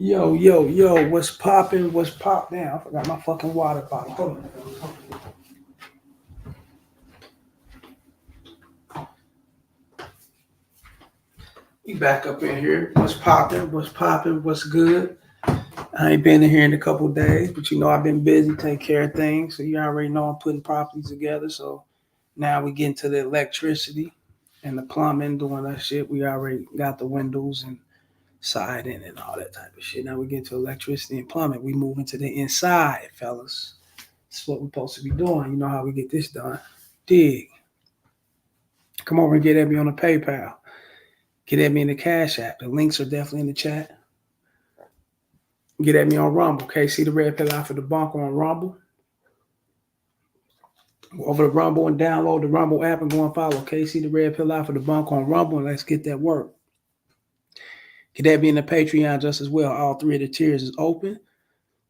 Yo, yo, yo, what's popping? What's pop down? I forgot my fucking water bottle. Hold on. We back up in here. What's popping? What's popping? What's good? I ain't been in here in a couple of days, but you know I've been busy taking care of things. So you already know I'm putting properties together. So now we get into the electricity and the plumbing, doing that shit. We already got the windows and siding and all that type of shit. Now we get to electricity and plumbing. We move into the inside, fellas. That's what we're supposed to be doing. You know how we get this done. Dig. Come over and get at me on the PayPal. Get at me in the Cash App. The links are definitely in the chat. Get at me on Rumble. Okay, see the red pill out for the bunk on Rumble. Go over to Rumble and download the Rumble app and go and follow. Okay, see the red pill out for the bunk on Rumble and let's get that work. Get at me in the Patreon just as well. All three of the tiers is open.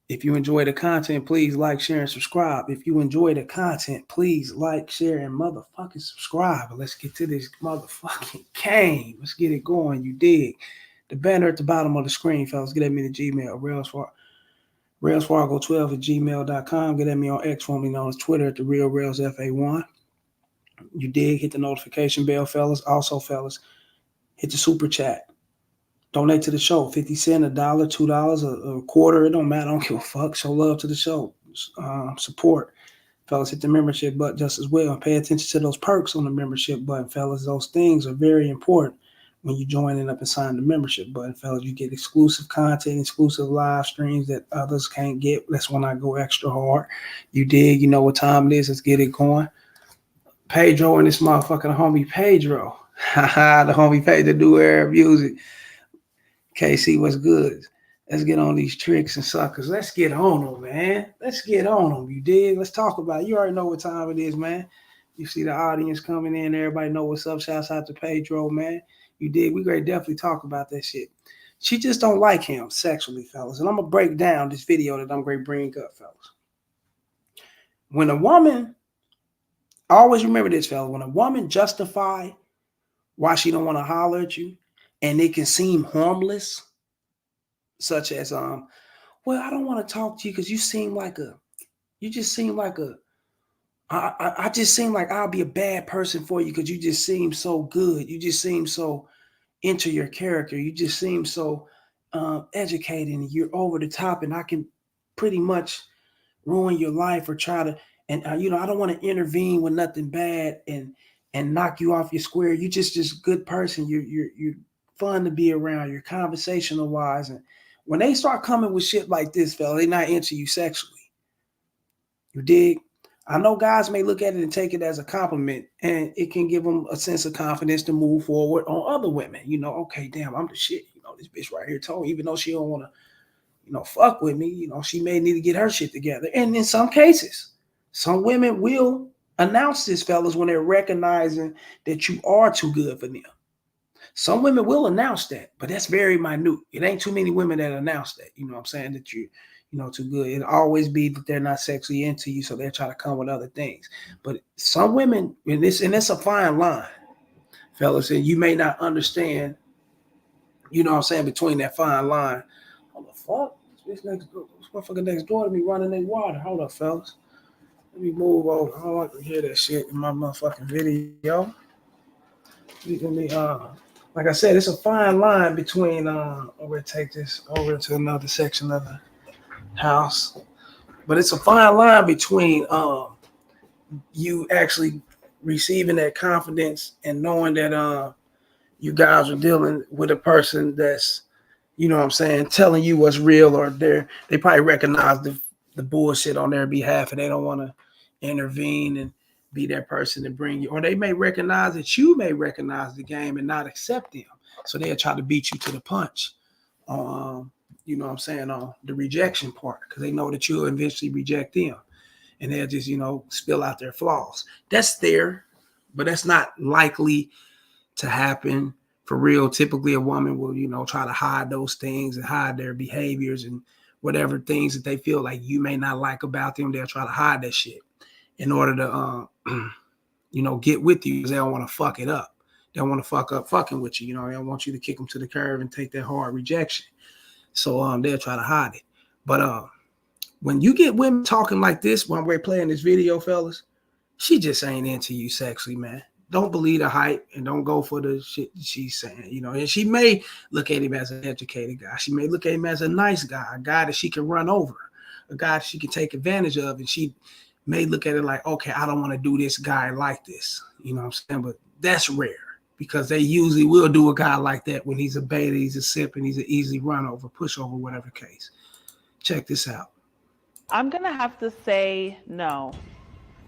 If you enjoy the content, please like, share, and subscribe. If you enjoy the content, please like, share, and motherfucking subscribe. But let's get to this motherfucking game. Let's get it going. You dig? The banner at the bottom of the screen, fellas. Get at me to Gmail. RailsFargo12 at gmail.com. Get at me on X, formerly known as Twitter, at the Real Rails FA1. You dig? Hit the notification bell, fellas. Also, fellas, hit the super chat. Donate to the show. 50 cents, $1, $2, a quarter. It don't matter. I don't give a fuck. Show love to the show. Support. Fellas, hit the membership button just as well. Pay attention to those perks on the membership button, fellas. Those things are very important when you join up and sign the membership button, fellas. You get exclusive content, exclusive live streams that others can't get. That's when I go extra hard. You dig? You know what time it is. Let's get it going. Pedro and this motherfucking homie Pedro. Haha, the homie Pedro do air music. KC, what's good? Let's get on these tricks and suckers. Let's get on them, man. Let's get on them. You dig? Let's talk about it. You already know what time it is, man. You see the audience coming in. Everybody know what's up. Shouts out to Pedro, man. You dig? We gonna definitely talk about that shit. She just don't like him sexually, fellas. And I'm gonna break down this video that I'm gonna bring up, fellas. When a woman, always remember this, fellas. When a woman justify why she don't want to holler at you, and it can seem harmless, such as well, I don't want to talk to you because you just seem like I just seem like I'll be a bad person for you because you just seem so good. You just seem so into your character. You just seem so educated and you're over the top and I can pretty much ruin your life or try to, and I don't want to intervene with nothing bad and knock you off your square. You just a good person. You're fun to be around. You're conversational wise. And when they start coming with shit like this, fella, they're not into you sexually. You dig? I know guys may look at it and take it as a compliment, and it can give them a sense of confidence to move forward on other women. Okay, damn, I'm the shit. This bitch right here told me, even though she don't want to, fuck with me, she may need to get her shit together. And in some cases, some women will announce this, fellas, when they're recognizing that you are too good for them. Some women will announce that, but that's very minute. It ain't too many women that announce that. You know what I'm saying? That too good. It'll always be that they're not sexually into you, so they're trying to come with other things. But some women, and it's a fine line, fellas, and you may not understand, what I'm saying, between that fine line. Hold the fuck? This motherfucker next door to me running their water. Hold up, fellas. Let me move over. I don't like to hear that shit in my motherfucking video. Let me like I said, it's a fine line between we'll take this over to another section of the house. But it's a fine line between you actually receiving that confidence and knowing that you guys are dealing with a person that's, telling you what's real, or they probably recognize the bullshit on their behalf and they don't want to intervene and be that person to bring you, or they may recognize that you may recognize the game and not accept them. So they'll try to beat you to the punch. On the rejection part, because they know that you'll eventually reject them. And they'll just, spill out their flaws. That's there, but that's not likely to happen for real. Typically, a woman will, try to hide those things and hide their behaviors and whatever things that they feel like you may not like about them. They'll try to hide that shit in order to, get with you, because they don't want to fuck it up. They don't want to fuck up fucking with you. They don't want you to kick them to the curb and take that hard rejection. So they'll try to hide it. But when you get women talking like this when we're playing this video, fellas, she just ain't into you sexually, man. Don't believe the hype and don't go for the shit she's saying, you know. And she may look at him as an educated guy. She may look at him as a nice guy, a guy that she can run over, a guy she can take advantage of. And she may look at it like, okay, I don't want to do this guy like this. You know what I'm saying? But that's rare because they usually will do a guy like that when he's a beta, he's a simp, and he's an easy run over, pushover, whatever case. Check this out. I'm going to have to say no.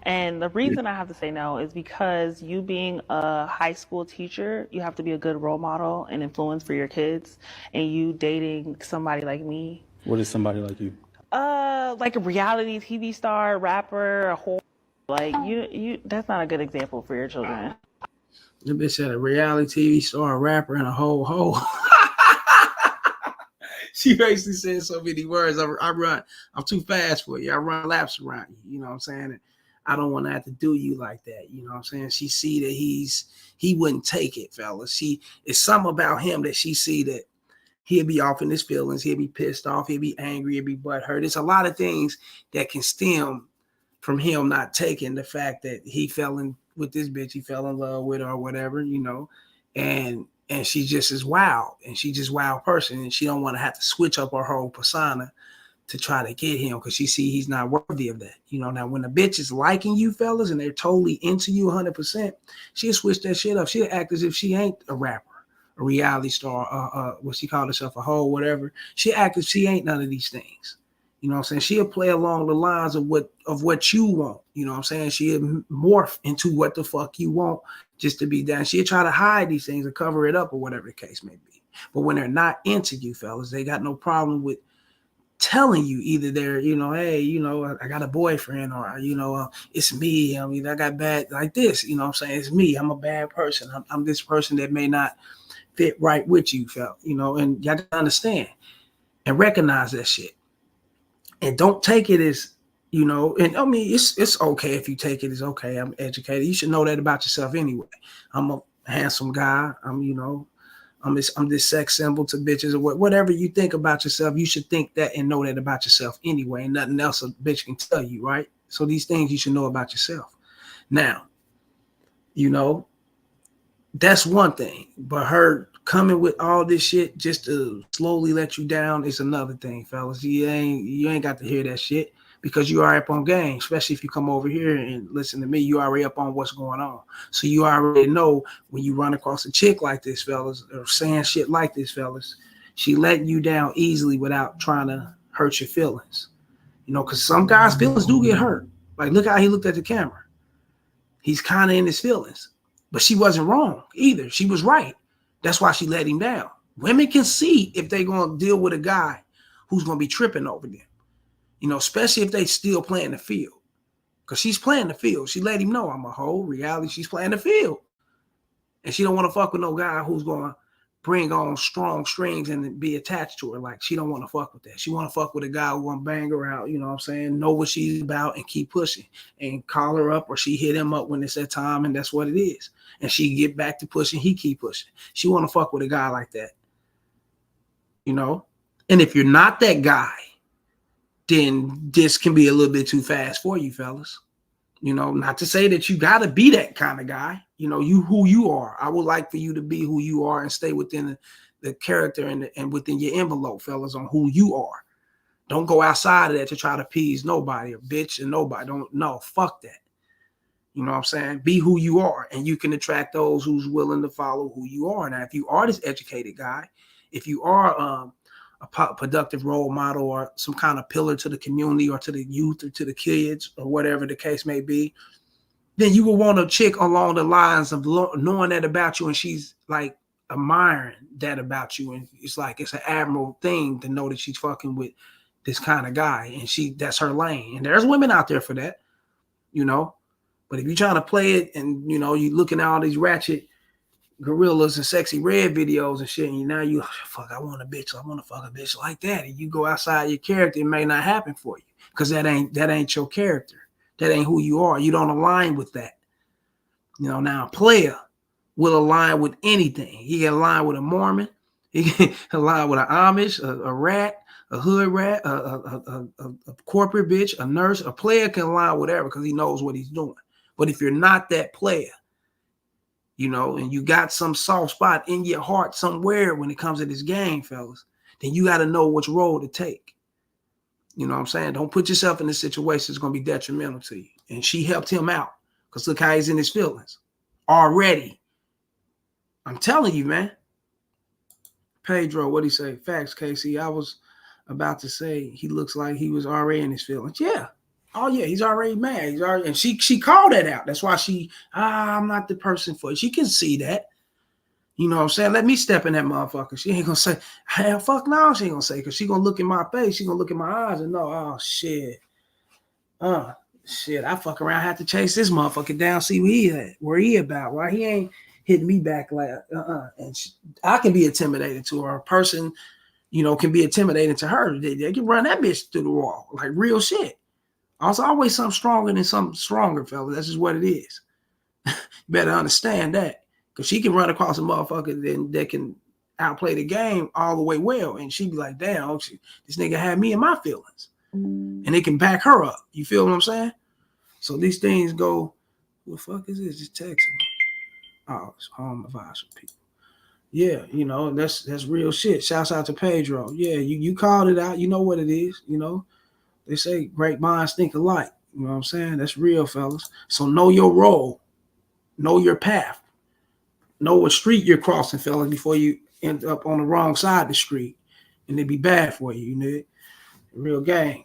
And the reason I have to say no is because you being a high school teacher, you have to be a good role model and influence for your kids. And you dating somebody like me. What is somebody like you? Like a reality TV star, rapper, a whole like you. That's not a good example for your children. The bitch said a reality TV star, a rapper, and a whole hoe. She basically said so many words. I'm too fast for you. I run laps around you. You know what I'm saying? And I don't want to have to do you like that. You know what I'm saying? She see that he wouldn't take it, fellas. It's something about him that she see that he'll be off in his feelings. He'll be pissed off. He'll be angry. He'll be butthurt. There's a lot of things that can stem from him not taking the fact that he fell in with this bitch. He fell in love with her or whatever, you know, and she just is wild, and she just wild person, and she don't want to have to switch up her whole persona to try to get him because she see he's not worthy of that. You know, now when a bitch is liking you fellas and they're totally into you 100%, she'll switch that shit up. She'll act as if she ain't a rapper, a reality star, what she called herself, a hoe, whatever. She'll act as if she ain't none of these things. You know what I'm saying? She'll play along the lines of what you want. You know what I'm saying? She'll morph into what the fuck you want just to be done. She'll try to hide these things or cover it up or whatever the case may be. But when they're not into you fellas, they got no problem with telling you either they're, you know, hey, you know, I got a boyfriend, or, you know, it's me. I mean, I got bad like this, you know what I'm saying? It's me. I'm a bad person. I'm this person that may not fit right with you, you know, and y'all gotta understand and recognize that shit. And don't take it as, you know, and I mean, it's okay if you take it as, okay, I'm educated. You should know that about yourself anyway. I'm a handsome guy. I'm this sex symbol to bitches, or whatever you think about yourself. You should think that and know that about yourself anyway, and nothing else a bitch can tell you, right? So these things you should know about yourself. Now, you know, that's one thing, but her coming with all this shit just to slowly let you down is another thing, fellas. You ain't got to hear that shit because you are up on game, especially if you come over here and listen to me. You already up on what's going on. So you already know when you run across a chick like this, fellas, or saying shit like this, fellas, she letting you down easily without trying to hurt your feelings. You know, because some guys' feelings do get hurt. Like, look how he looked at the camera. He's kind of in his feelings. But she wasn't wrong either. She was right. That's why she let him down. Women can see if they're going to deal with a guy who's going to be tripping over them. You know, especially if they still playing the field. Because she's playing the field. She let him know I'm a hoe. Reality, she's playing the field. And she don't want to fuck with no guy who's going to bring on strong strings and be attached to her. Like, she don't want to fuck with that. She want to fuck with a guy who want to bang her out, you know what I'm saying? Know what she's about and keep pushing. And call her up, or she hit him up when it's that time, and that's what it is. And she get back to pushing, he keep pushing. She want to fuck with a guy like that. You know? And if you're not that guy, then this can be a little bit too fast for you, fellas. You know, not to say that you got to be that kind of guy. You know, you who you are. I would like for you to be who you are and stay within the character and within your envelope, fellas, on who you are. Don't go outside of that to try to appease nobody, a bitch, and nobody. No, fuck that. You know what I'm saying? Be who you are, and you can attract those who's willing to follow who you are. Now, if you are this educated guy, if you are a productive role model or some kind of pillar to the community or to the youth or to the kids or whatever the case may be, then you will want a chick along the lines of knowing that about you, and she's like admiring that about you, and it's like it's an admirable thing to know that she's fucking with this kind of guy, and that's her lane. And there's women out there for that, you know. But if you're trying to play it and, you know, you looking at all these ratchet gorillas and sexy red videos and shit, and now you, fuck, I want to fuck a bitch like that. And you go outside your character, it may not happen for you because that ain't your character. That ain't who you are. You don't align with that. You know, now a player will align with anything. He can align with a Mormon He can align with an Amish, a rat, a hood rat, a corporate bitch, a nurse. A player can align with whatever because he knows what he's doing. But if you're not that player, you know, and you got some soft spot in your heart somewhere when it comes to this game, fellas, then you got to know which road to take. You know what I'm saying? Don't put yourself in this situation that's going to be detrimental to you. And she helped him out because look how he's in his feelings already. I'm telling you, man. Pedro, what'd he say? Facts, Casey. I was about to say he looks like he was already in his feelings. Yeah. Oh, yeah, he's already mad. He's already, and she called that out. That's why I'm not the person for it. She can see that. You know what I'm saying? Let me step in that motherfucker. She ain't gonna say, hell, fuck no, she ain't gonna say, because she gonna look in my face, she gonna look in my eyes and know, oh shit. Shit, I fuck around, have to chase this motherfucker down, see where he about, why he ain't hitting me back like and I can be intimidated to her. A person, you know, can be intimidated to her. They can run that bitch through the wall, like real shit. Also, always something stronger than something stronger, fella. That's just what it is. You better understand that. Because she can run across a motherfucker that can outplay the game all the way well. And she be like, damn, this nigga had me in my feelings. And it can back her up. You feel what I'm saying? So these things go, what the fuck is this? Just texting me. Oh, it's home advisory people. Yeah, you know, that's real shit. Shouts out to Pedro. Yeah, you called it out. You know what it is, you know. They say great minds think alike. You know what I'm saying? That's real, fellas. So know your role. Know your path. Know what street you're crossing, fellas, before you end up on the wrong side of the street. And it'd be bad for you, you know? Real game.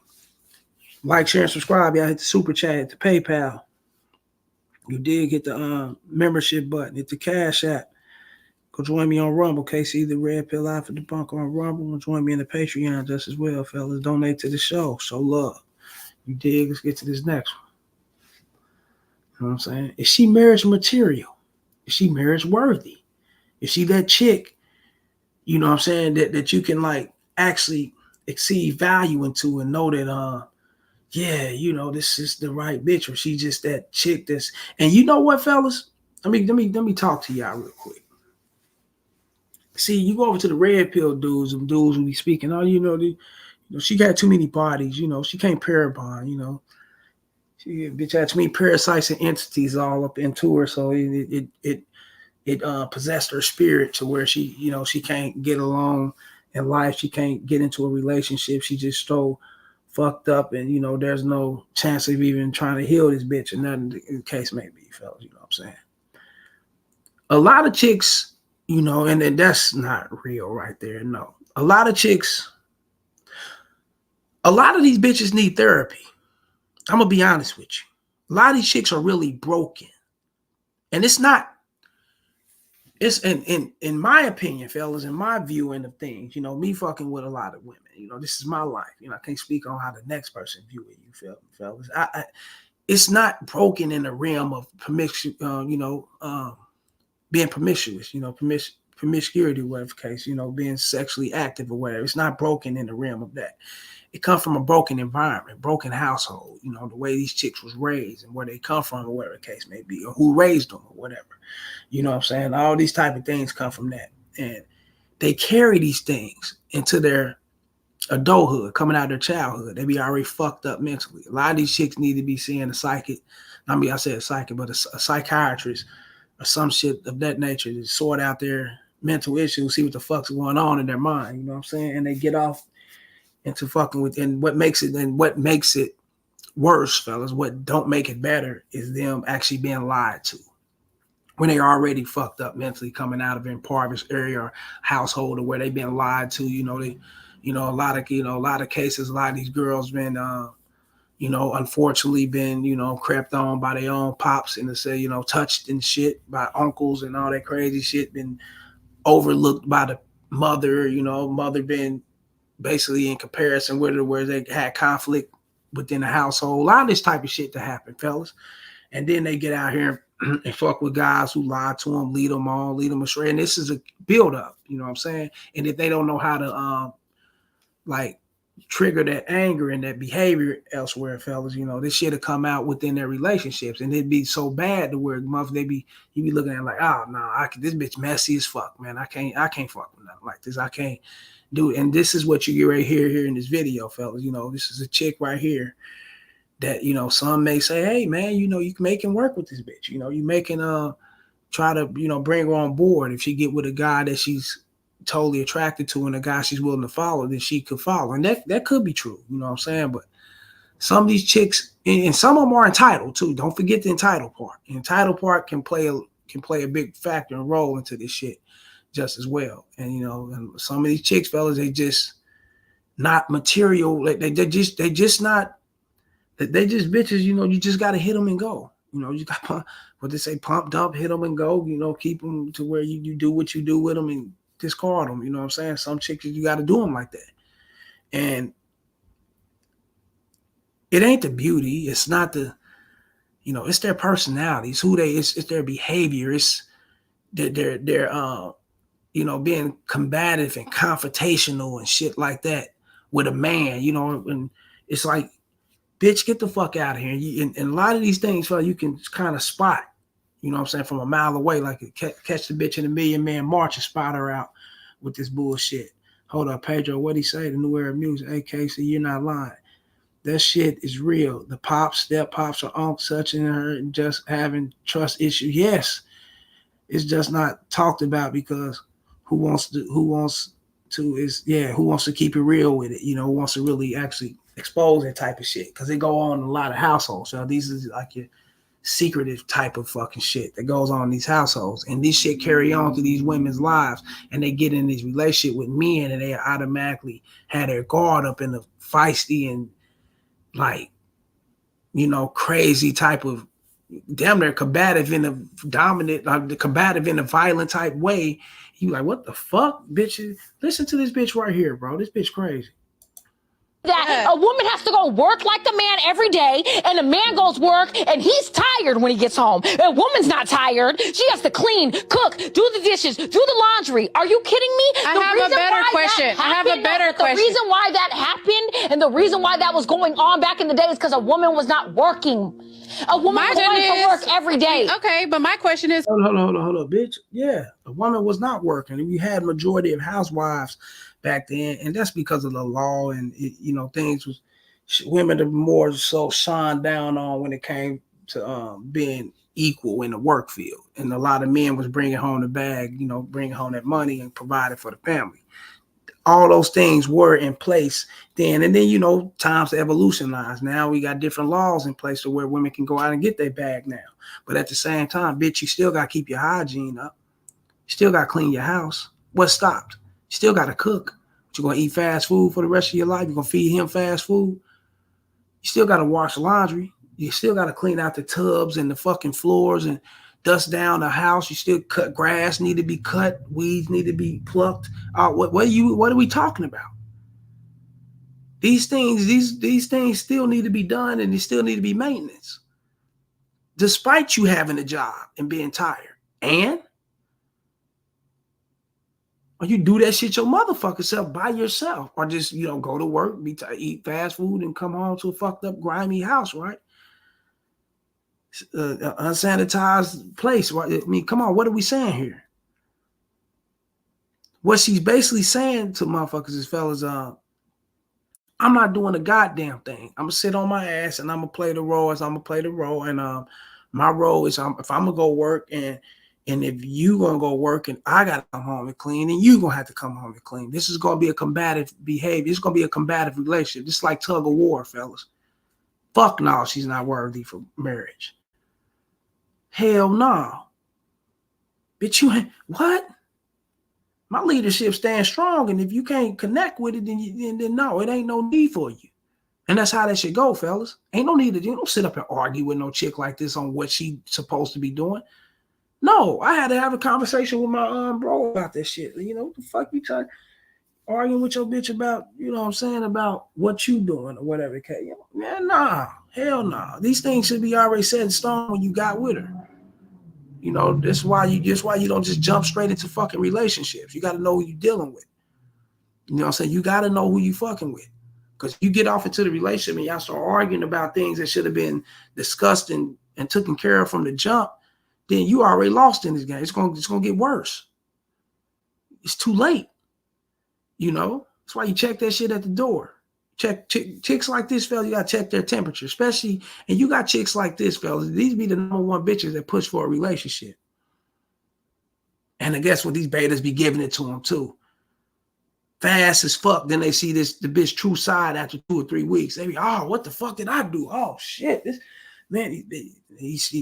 Like, share, and subscribe. Y'all hit the super chat, hit the PayPal. You did hit the membership button, hit the Cash App. Go join me on Rumble, KC the Red Pill Alpha Debunker on Rumble, and join me in the Patreon just as well, fellas. Donate to the show. Show love. You dig? Let's get to this next one. You know what I'm saying? Is she marriage material? Is she marriage worthy? Is she that chick, you know what I'm saying, that you can like actually exceed value into and know that yeah, you know, this is the right bitch, or she just that chick that's, and you know what, fellas? Let me talk to y'all real quick. See, you go over to the red pill dudes, them dudes who be speaking, oh, you know, she got too many bodies, you know, she can't pair bond, you know. She bitch had too many parasites and entities all up into her, so it possessed her spirit to where she, you know, she can't get along in life, she can't get into a relationship, she just so fucked up, and you know, there's no chance of even trying to heal this bitch or nothing, the case may be, fellas, you know what I'm saying? A lot of chicks, you know, and that's not real right there, no. A lot of these bitches need therapy. I'm gonna be honest with you. A lot of these chicks are really broken. And it's in my opinion, fellas, in my viewing of things, you know, me fucking with a lot of women, you know, this is my life. You know, I can't speak on how the next person view it, you feel me, fellas. It's not broken in the realm of being promiscuous, you know, promiscuity, whatever case, you know, being sexually active or whatever. It's not broken in the realm of that. It comes from a broken environment, broken household, you know, the way these chicks was raised and where they come from or whatever the case may be, or who raised them or whatever. You know what I'm saying? All these type of things come from that. And they carry these things into their adulthood, coming out of their childhood. They be already fucked up mentally. A lot of these chicks need to be seeing a psychic. I mean, I said a psychic, but a psychiatrist or some shit of that nature to sort out their mental issues, see what the fuck's going on in their mind. You know what I'm saying? And they get off into fucking with, and what makes it worse, fellas, what don't make it better is them actually being lied to when they already fucked up mentally, coming out of an impoverished area or household or where they've been lied to. You know, a lot of cases, a lot of these girls been unfortunately been, crept on by their own pops and to say, touched and shit by uncles and all that crazy shit, been overlooked by the mother, mother been basically in comparison with her, where they had conflict within the household. A lot of this type of shit to happen, fellas. And then they get out here and fuck with guys who lie to them, lead them on, lead them astray. And this is a build up, you know what I'm saying? And if they don't know how to, trigger that anger and that behavior elsewhere, fellas. You know, this shit will come out within their relationships, and it'd be so bad to where you be looking at it like, oh no, this bitch messy as fuck, man. I can't fuck with nothing like this. I can't do it. And this is what you get right here in this video, fellas. You know, this is a chick right here that, you know, some may say, hey man, you know, you making work with this bitch. You know, you making try to, you know, bring her on board. If she get with a guy that she's totally attracted to and a guy she's willing to follow, then she could follow. And that could be true, you know what I'm saying? But some of these chicks, and some of them are entitled too. Don't forget the entitled part. The entitled part can play a big factor and role into this shit just as well. And you know, and some of these chicks, fellas, they just not material. They just bitches. You know, you just got to hit them and go. You know, you got what they say, pump, dump, hit them and go. You know, keep them to where you do what you do with them and discard them. You know what I'm saying? Some chicks, you got to do them like that. And it ain't the beauty. It's not the, you know, it's their personalities, it's their behavior. It's their you know, being combative and confrontational and shit like that with a man, you know, and it's like, bitch, get the fuck out of here. And a lot of these things, fella, you can kind of spot, you know what I'm saying, from a mile away, like catch the bitch in a Million Man March and spot her out with this bullshit. Hold up, Pedro, what'd he say? The new era of music. Hey, Casey, you're not lying. That shit is real. The pops, step pops, or uncle touching her and just having trust issues. Yes, it's just not talked about because who wants to keep it real with it? You know, who wants to really actually expose that type of shit? Because it go on in a lot of households. So these is like your secretive type of fucking shit that goes on in these households, and this shit carry on to these women's lives, and they get in this relationship with men, and they automatically have their guard up in the feisty and like, you know, crazy type of damn near combative in a dominant, the combative in a violent type way. You like, what the fuck, bitch? Listen to this bitch right here, bro. This bitch crazy. That a woman has to go work like the man every day, and a man goes work and he's tired when he gets home. A woman's not tired. She has to clean, cook, do the dishes, do the laundry. Are you kidding me? I have a better question. The reason why that happened and the reason why that was going on back in the day is because a woman was not working. A woman was going to work every day. Okay, but my question is... Hold on, bitch. Yeah, a woman was not working. We had majority of housewives back then, and that's because of the law and you know, things was women are more so shined down on when it came to being equal in the work field, and a lot of men was bringing home the bag, you know, bringing home that money and providing for the family. All those things were in place then, and then, you know, times evolutionized. Now we got different laws in place to where women can go out and get their bag now, but at the same time, bitch, you still got to keep your hygiene up. You still got to clean your house. What stopped? You still got to cook. You're going to eat fast food for the rest of your life. You're going to feed him fast food. You still got to wash laundry. You still got to clean out the tubs and the fucking floors and dust down the house. You still cut grass, need to be cut. Weeds need to be plucked. What are we talking about? These things still need to be done, and they still need to be maintenance. Despite you having a job and being tired. And or you do that shit your motherfucking self by yourself, or just, you know, go to work, eat fast food, and come home to a fucked up, grimy house, right? Unsanitized place, right? I mean, come on, what are we saying here? What she's basically saying to motherfuckers is, fellas, I'm not doing a goddamn thing. I'm gonna sit on my ass and I'm gonna play the role as I'm gonna play the role, and my role is if I'm gonna go work and if you gonna go work and I gotta come home and clean, and you gonna have to come home and clean. This is gonna be a combative behavior. It's gonna be a combative relationship. It's like tug of war, fellas. Fuck no, she's not worthy for marriage. Hell no. Bitch, you ain't what? My leadership stands strong, and if you can't connect with it, then no, it ain't no need for you. And that's how that should go, fellas. Ain't no need to, you don't sit up and argue with no chick like this on what she's supposed to be doing. No, I had to have a conversation with my bro about this shit. You know, what the fuck you trying arguing with your bitch about, you know what I'm saying, about what you doing or whatever. You know, man, nah, hell nah. These things should be already set in stone when you got with her. You know, that's why you don't just jump straight into fucking relationships. You got to know who you're dealing with. You know what I'm saying? You got to know who you fucking with. Because you get off into the relationship and y'all start arguing about things that should have been discussed and taken care of from the jump, then you already lost in this game. It's gonna get worse. It's too late. You know, that's why you check that shit at the door. Check chicks like this, fella, you gotta check their temperature, especially, and you got chicks like this, fellas. These be the #1 bitches that push for a relationship. And I guess what, these betas be giving it to them too. Fast as fuck. Then they see the bitch true side after 2 or 3 weeks. They be, oh, what the fuck did I do? Oh shit, this man,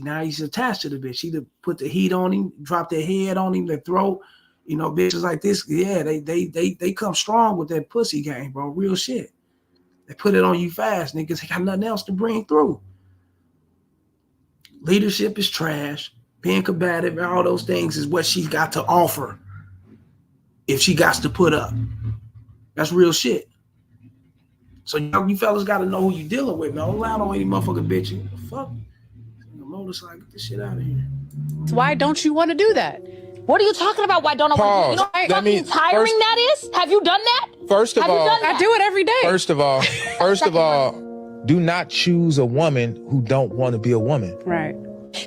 now he's attached to the bitch. She put the heat on him, drop their head on him, their throat. You know, bitches like this, yeah, they come strong with that pussy game, bro. Real shit. They put it on you fast, niggas. They got nothing else to bring through. Leadership is trash. Being combative, all those things is what she's got to offer if she got to put up. That's real shit. So you fellas got to know who you dealing with. Don't lie on any motherfucking bitch. What the fuck? The motorcycle, get this shit out of here. Why don't you want to do that? What are you talking about? Why don't I want to? You know how fucking tiring that is? Have you done that? First of all, I do it every day. First of all, do not choose a woman who don't want to be a woman. Right.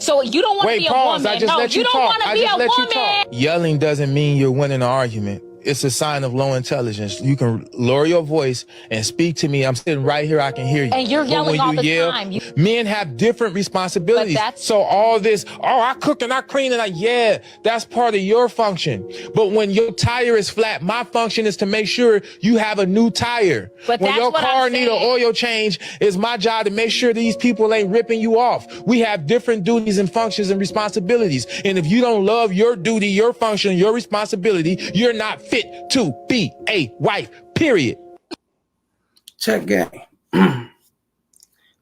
So you don't want to be a woman. I just No, let you don't talk. want to I be just a let you woman. talk. Yelling doesn't mean you're winning an argument. It's a sign of low intelligence. You can lower your voice and speak to me. I'm sitting right here. I can hear you. And you're yelling all the time. Men have different responsibilities. So all this, oh, I cook and I clean and yeah, that's part of your function. But when your tire is flat, my function is to make sure you have a new tire. But when your car need an oil change, it's my job to make sure these people ain't ripping you off. We have different duties and functions and responsibilities. And if you don't love your duty, your function, your responsibility, you're not fit to be a wife, period. Check game.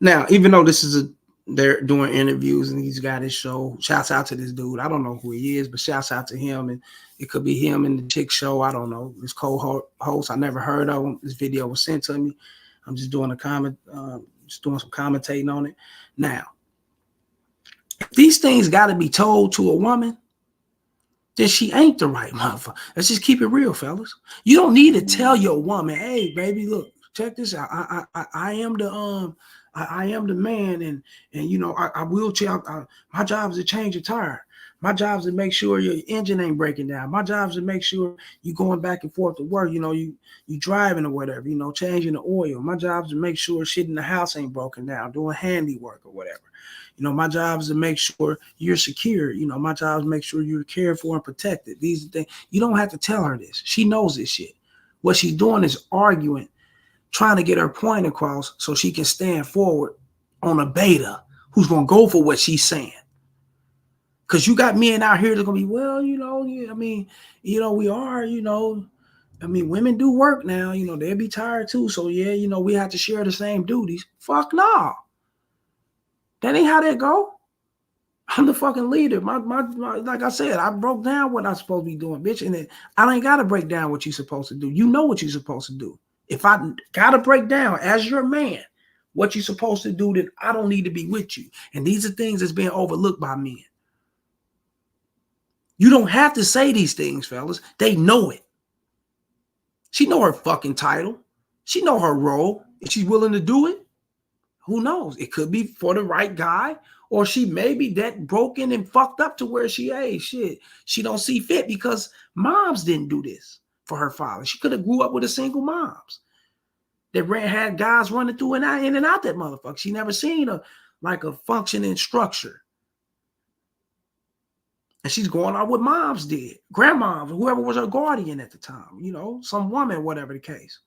Now, even though they're doing interviews and he's got his show, shouts out to this dude. I don't know who he is, but shouts out to him. And it could be him in the chick show. I don't know. This co-host, I never heard of him. This video was sent to me. I'm just doing just doing some commentating on it. Now, if these things got to be told to a woman, then she ain't the right motherfucker. Let's just keep it real, fellas. You don't need to tell your woman, hey, baby, look, check this out. I am the man, and you know, I will change. My job is to change your tire. My job is to make sure your engine ain't breaking down. My job is to make sure you going back and forth to work. You know, you driving or whatever. You know, changing the oil. My job is to make sure shit in the house ain't broken down. Doing handiwork or whatever. You know, my job is to make sure you're secure. You know, my job is to make sure you're cared for and protected. These are things. You don't have to tell her this. She knows this shit. What she's doing is arguing, trying to get her point across so she can stand forward on a beta who's going to go for what she's saying. Because you got men out here that are going to be, well, you know, I mean, you know, we are, you know, I mean, women do work now. You know, they'll be tired too. So, yeah, you know, we have to share the same duties. Fuck no. That ain't how that go. I'm the fucking leader. My like I said, I broke down what I'm supposed to be doing, bitch. And I ain't got to break down what you're supposed to do. You know what you're supposed to do. If I got to break down as your man what you're supposed to do, then I don't need to be with you. And these are things that's being overlooked by men. You don't have to say these things, fellas. They know it. She know her fucking title. She know her role. If she's willing to do it, who knows? It could be for the right guy, or she may be that broken and fucked up to where she don't see fit because moms didn't do this for her father. She could have grew up with a single moms that had guys running through and out, in and out that motherfucker. She never seen a functioning structure. And she's going on what moms did, grandmoms, whoever was her guardian at the time, you know, some woman, whatever the case.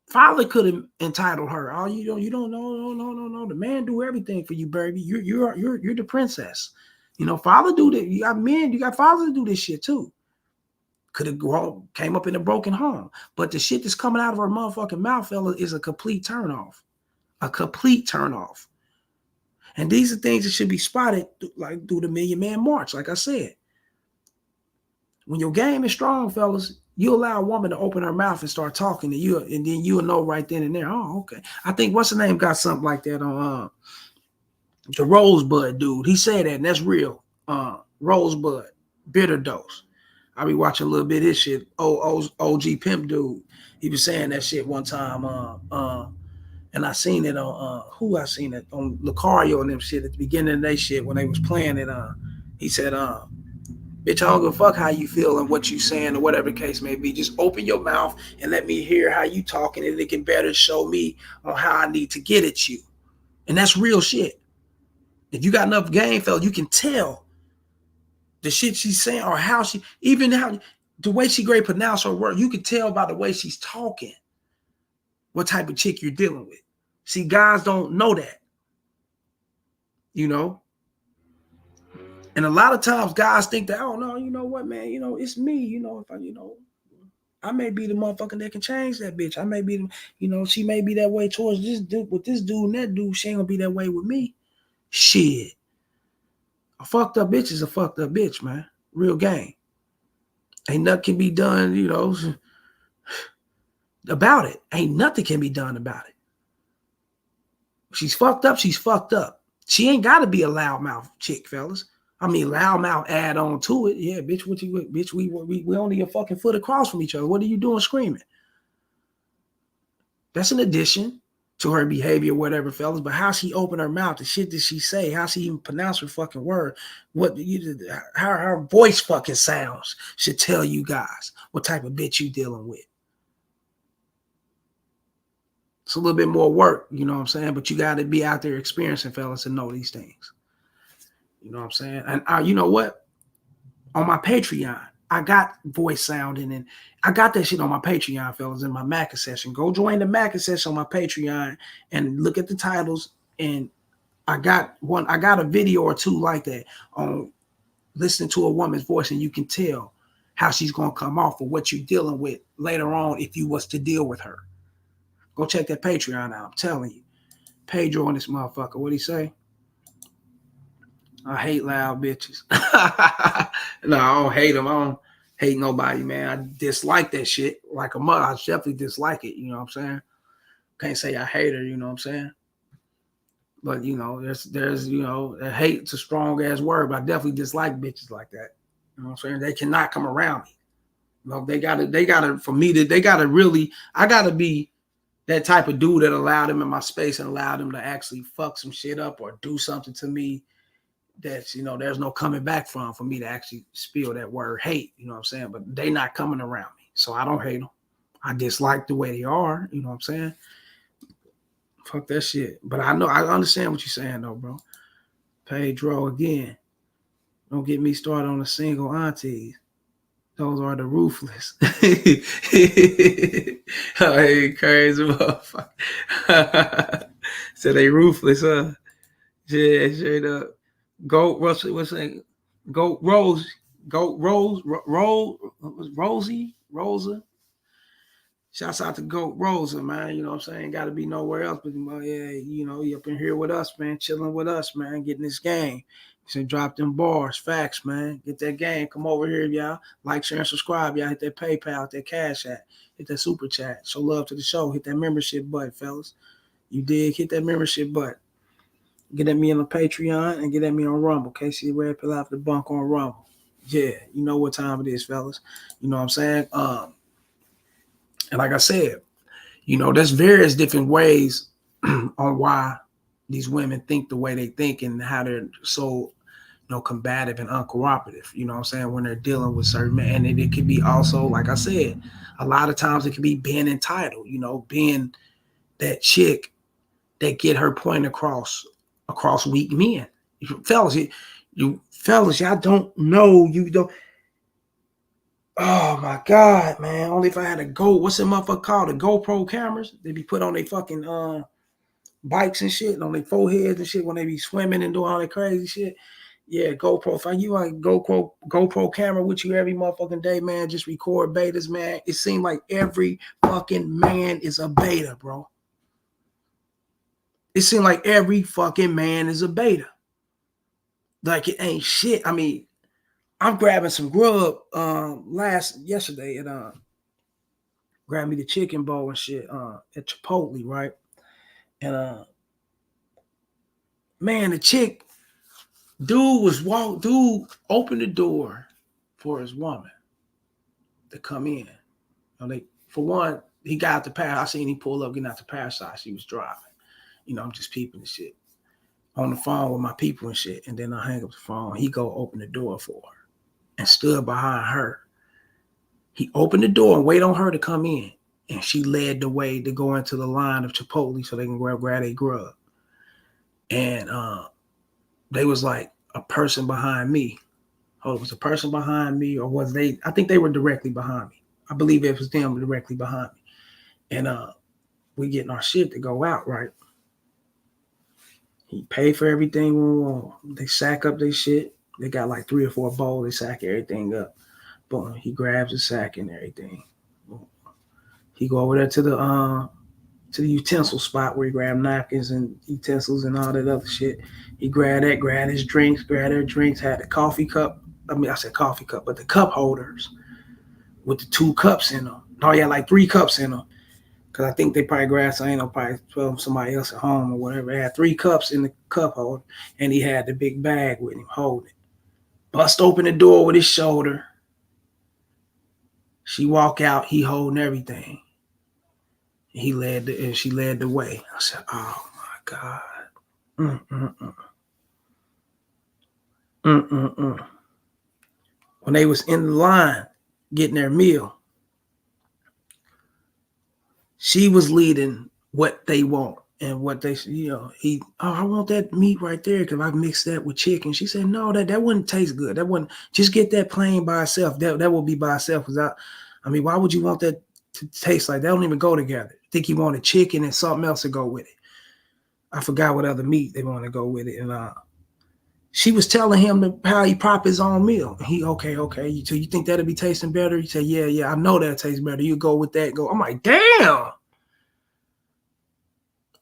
Father could have entitled her. Oh, you don't know, no. The man do everything for you, baby. You're the princess. You know, father do that. You got men, you got fathers to do this shit too. Could have came up in a broken home. But the shit that's coming out of her motherfucking mouth, fella, is a complete turnoff. A complete turnoff. And these are things that should be spotted like through the Million Man March, like I said. When your game is strong, fellas, you allow a woman to open her mouth and start talking to you, and then you'll know right then and there, oh, okay. I think what's the name got something like that on the Rosebud dude. He said that, and that's real. Rosebud, Bitter Dose. I be watching a little bit of his shit. OG Pimp dude. He was saying that shit one time. And I seen it on who I seen it on Lucario and them shit at the beginning of their shit when they was playing it. He said, bitch, I don't give a fuck how you feel and what you saying or whatever the case may be. Just open your mouth and let me hear how you talking, and it can better show me on how I need to get at you. And that's real shit. If you got enough game, fella, you can tell the shit she's saying or how she, even how the way she great pronounce her word, you can tell by the way she's talking what type of chick you're dealing with. See, guys don't know that, you know? And a lot of times guys think that, oh no, you know what, man, you know, it's me, you know, if I, you know, I may be the motherfucker that can change that bitch. I may be the, you know, she may be that way towards this dude, with this dude and that dude, she ain't gonna be that way with me. Shit. A fucked up bitch is a fucked up bitch, man. Real game. Ain't nothing can be done, you know, about it. Ain't nothing can be done about it. She's fucked up, she's fucked up. She ain't gotta be a loudmouth chick, fellas. I mean, loudmouth add on to it. Yeah, bitch, what you, bitch, we only a fucking foot across from each other. What are you doing screaming? That's an addition to her behavior, whatever, fellas. But how she open her mouth, the shit that she say, how she even pronounce her fucking word, how her voice fucking sounds should tell you guys what type of bitch you dealing with. It's a little bit more work, you know what I'm saying? But you got to be out there experiencing, fellas, to know these things. You know what I'm saying? And you know what? On my Patreon, I got voice sounding, and I got that shit on my Patreon, fellas, in my Macca session. Go join the Macca session on my Patreon and look at the titles. And I got a video or two like that on listening to a woman's voice, and you can tell how she's gonna come off or what you're dealing with later on if you was to deal with her. Go check that Patreon out. I'm telling you. Pedro on this motherfucker. What'd he say? I hate loud bitches. No, I don't hate them. I don't hate nobody, man. I dislike that shit like a mother. I definitely dislike it. You know what I'm saying? Can't say I hate her. You know what I'm saying? But you know, there's you know, hate's a strong ass word. But I definitely dislike bitches like that. You know what I'm saying? They cannot come around me. You know, they gotta for me to, they gotta really, I gotta be that type of dude that allowed them in my space and allowed them to actually fuck some shit up or do something to me that's, you know, there's no coming back from for me to actually spill that word hate, you know what I'm saying? But they not coming around me. So I don't hate them. I dislike the way they are, you know what I'm saying? Fuck that shit. But I know, I understand what you're saying though, bro. Pedro again. Don't get me started on the single aunties. Those are the ruthless. Oh, hey, crazy motherfucker. So they ruthless, huh? Yeah, straight up. Goat Russell, what's that? Goat Rose, Rosa. Shouts out to Goat Rosa, man. You know what I'm saying? Got to be nowhere else, but yeah, you know, you up in here with us, man, chilling with us, man, getting this game. So drop them bars, facts, man. Get that game. Come over here, y'all. Like, share, and subscribe, y'all. Hit that PayPal, hit that Cash App, hit that Super Chat. Show love to the show. Hit that membership button, fellas. You dig? Hit that membership button. Get at me on the Patreon and get at me on Rumble. KC Red Pill After the Bunk on Rumble. Yeah, you know what time it is, fellas. You know what I'm saying? And like I said, you know, there's various different ways on why these women think the way they think and how they're so, you know, combative and uncooperative, you know what I'm saying, when they're dealing with certain men. And it could be also, like I said, a lot of times it could be being entitled, you know, being that chick that get her point across weak men. Fellas, y'all don't know. You don't. Oh my God, man. Only if I had a what's that motherfucker called? The GoPro cameras. They be put on their fucking bikes and shit, and on their foreheads and shit when they be swimming and doing all that crazy shit. Yeah, GoPro. If you like GoPro camera with you every motherfucking day, man, just record betas, man. It seems like every fucking man is a beta, bro. It seems like every fucking man is a beta. Like it ain't shit. I mean, I'm grabbing some grub yesterday and grabbed me the chicken bowl and shit at Chipotle, right? And man, the chick, dude opened the door for his woman. to come in. For one, he got out the pass. I seen he pull up, getting out the pass side. She was driving. I'm just peeping and shit. On the phone with my people and shit. And then I hang up the phone. He go open the door for her and stood behind her. He opened the door and wait on her to come in. And she led the way to go into the line of Chipotle so they can grab a grub. And they was like a person behind me. Oh, it was a person behind me, or was they? I think they were directly behind me. I believe it was them directly behind me. And we getting our shit to go out, right? He paid for everything. They sack up their shit. They got like 3 or 4 bowls. They sack everything up. Boom. He grabs the sack and everything. Boom. He go over there to the utensil spot where he grabbed napkins and utensils and all that other shit. He grabbed his drinks, grabbed their drinks, had the coffee cup. I said coffee cup, but the cup holders with the 2 cups in them. No, he had like 3 cups in them. Because I think they probably grabbed probably 12 somebody else at home or whatever. They had 3 cups in the cup holder, and he had the big bag with him holding it. Bust open the door with his shoulder. She walk out, he holding everything. She led the way. I said, oh my God. When they was in the line getting their meal, she was leading what they want and what they, I want that meat right there because I mixed that with chicken. She said, no, that wouldn't taste good. That wouldn't, just get that plain by itself. That will be by itself. Because why would you want that to taste like that? Don't even go together. I think he wanted chicken and something else to go with it. I forgot what other meat they want to go with it. And she was telling him how he prop his own meal. He, okay. So you think that'll be tasting better? He said, yeah, I know that tastes better. You go with that. Go. I'm like, damn.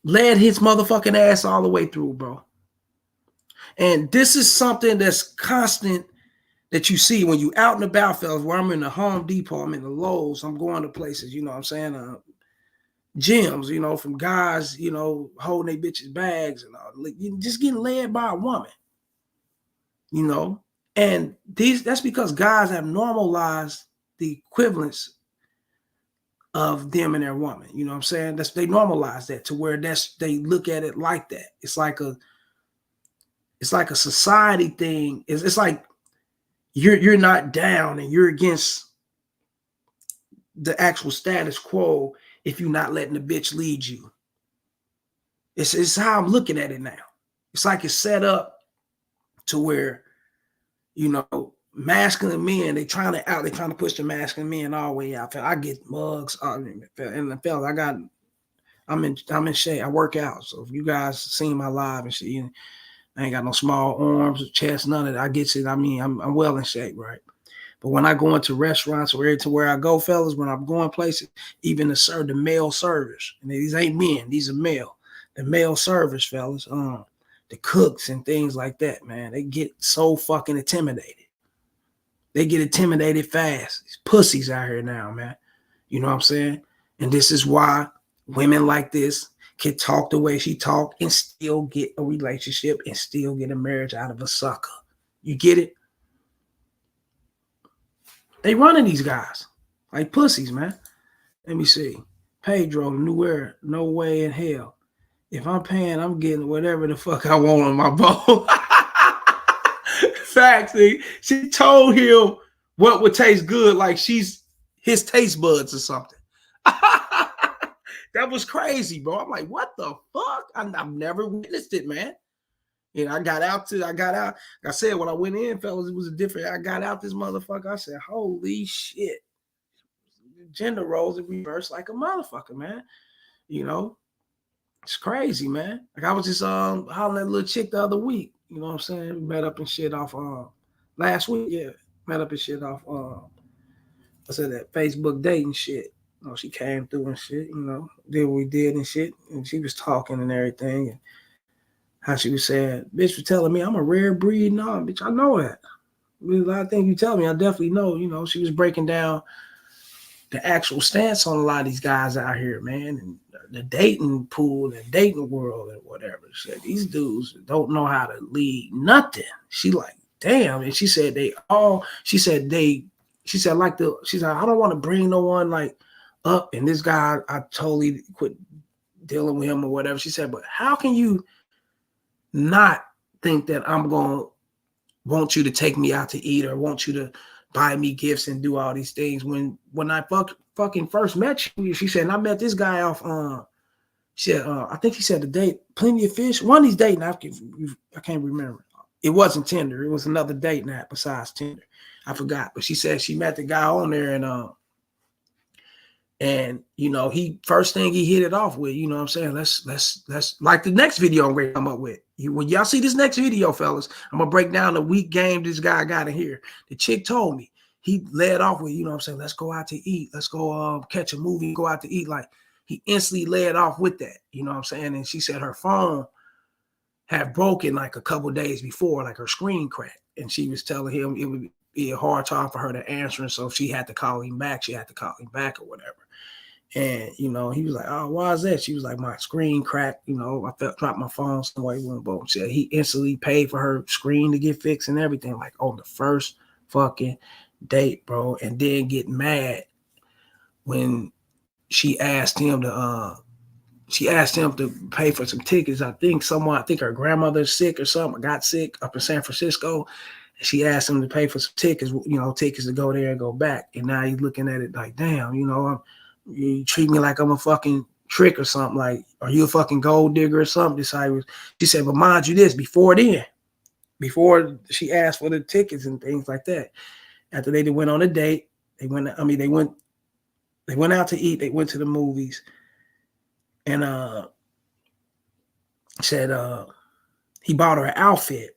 Led his motherfucking ass all the way through, bro. And this is something that's constant that you see when you out and about, fellas, where I'm in the Home Depot, I'm in the Lowe's, I'm going to places, you know what I'm saying? Gyms, from guys, holding their bitches' bags and all. Just getting led by a woman, And that's because guys have normalized the equivalence of them and their woman. You know what I'm saying? They normalize that to where they look at it like that. It's like a society thing. It's like you're not down and you're against the actual status quo if you're not letting the bitch lead you. It's how I'm looking at it now. It's like it's set up to where, masculine men, they trying to push the masculine men all the way out. I get mugs, and the fellas, I'm in shape. I work out. So if you guys seen my live and shit, I ain't got no small arms, chest, none of that. I get it. I'm well in shape, right? But when I go into restaurants or to where I go, fellas, when I'm going places, even to serve the male servers, and these ain't men, these are male. The male servers, fellas, the cooks and things like that, man, they get so fucking intimidated. They get intimidated fast. These pussies out here now, man. You know what I'm saying? And this is why women like this can talk the way she talk and still get a relationship and still get a marriage out of a sucker. You get it? They running these guys like pussies, man. Let me see. Pedro, New Era, no way in hell. If I'm paying, I'm getting whatever the fuck I want on my bowl. Facts, she told him what would taste good, like she's his taste buds or something. That was crazy, bro. I'm like, what the fuck? I've never witnessed it, man. I got out. Like I said, when I went in, fellas, it was different. I got out this motherfucker. I said, holy shit. Gender roles in reverse like a motherfucker, man. It's crazy, man. Like I was just hollering at a little chick the other week. You know what I'm saying? We met up and shit off last week. Yeah. Met up and shit off I said that Facebook dating shit. She came through and shit, did what we did and shit. And she was talking and everything. And how she was saying, bitch was telling me I'm a rare breed. No, bitch, I know that. A lot of things you tell me, I definitely know. She was breaking down the actual stance on a lot of these guys out here, man. And the dating pool and dating world and whatever. She said, these dudes don't know how to lead nothing. She like, damn. And she said they she said, she's like, I don't want to bring no one like up. And this guy, I totally quit dealing with him or whatever. She said, but how can you not think that I'm going to want you to take me out to eat or want you to buy me gifts and do all these things when I fucking first met you? She said, and I met this guy off, she said, I think she said the date, Plenty of Fish. One of these dating apps, I can't remember. It wasn't Tinder. It was another dating app besides Tinder. I forgot. But she said she met the guy on there and you know, first thing he hit it off with, you know what I'm saying? Let's like the next video I'm going to come up with. When y'all see this next video, fellas, I'm going to break down the weak game this guy got in here. The chick told me, he led off with, you know what I'm saying? Let's go out to eat. Let's go catch a movie, go out to eat. Like, he instantly led off with that, you know what I'm saying? And she said her phone had broken like a couple days before, like her screen cracked. And she was telling him it would be a hard time for her to answer. And so if she had to call him back, or whatever. And, you know, he was like, oh, why is that? She was like, my screen cracked. You know, I dropped my phone somewhere. Boom. She said he instantly paid for her screen to get fixed and everything, like on the first fucking date, bro. And then get mad when she asked him to pay for some tickets. I think her grandmother's sick or something, got sick up in San Francisco. And she asked him to pay for some tickets, you know, tickets to go there and go back. And now he's looking at it like, damn, you know, you treat me like I'm a fucking trick or something. Like, are you a fucking gold digger or something? She said, but mind you this, before she asked for the tickets and things like that, after they went on a date, they went out to eat, they went to the movies, and said he bought her an outfit